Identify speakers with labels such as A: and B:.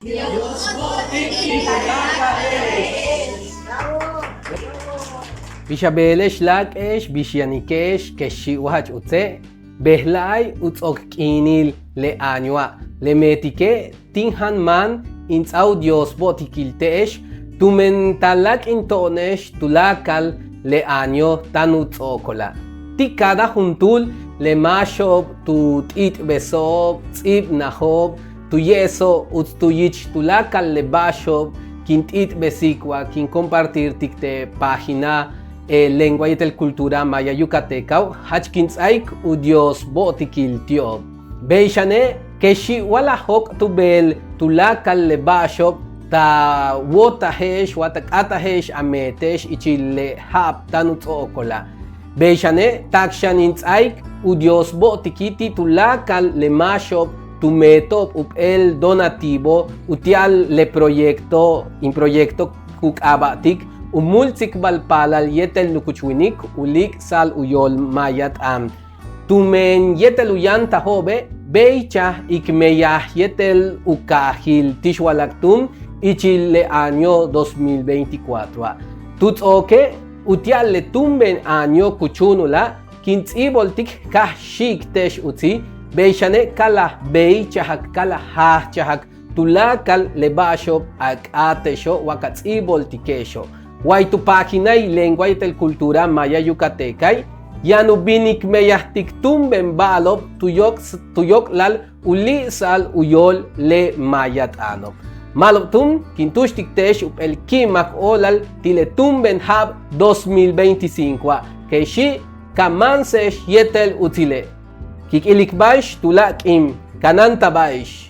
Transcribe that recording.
A: Dios botik
B: Bishabelesh lakesh, bishanikesh, keshiwach utse, behlai utzok kinil le añua, le metike, tinhan man, intzau Dios botikiltesh, tumentalak intonesh, tulakal le año tanutzokola. Tikada juntul, le mashob, tu tit besob, tzib nahob, tu yeso, utztuyich tulakal le bashob, quintit besikwa, quin compartir tikte página, lengua y cultura maya yucateca, hachkinsaik u Dios botikil tiob. Beishane, keshi wala hok tu bel tulakal le bashob, ta wotahesh, watakatahesh ametesh, ichile hap tanutzokola. Beishane, takshaninsaik u Dios botikiti tulakal le mashob, tu metop up el donativo, utial le proyecto, in proyecto kukabatik, umulzik balpalal yetel nukuchwinik ulik sal uyol mayat tumen yetel uyan tahobe beicha ikmeyah yetel ukahil tishwalaktum ichile año 2024 tutsoke utial le tumben año kuchunula kintsiboltik kahshik tesh utzi beishane kala beichahak kala hachahak tulakal le bashop ak atesho wakatsiboltikesho Guay tu página y lengua y cultura maya yucatecay, ya no binik meyahtik tumben balob tuyok lal uli sal uyol le mayat anop. Malob tum kintushtik tesh up el kimak olal tile tumben hab 2025, que shi kamansesh yetel utile. Kik ilikbaish tulak im kananta baish.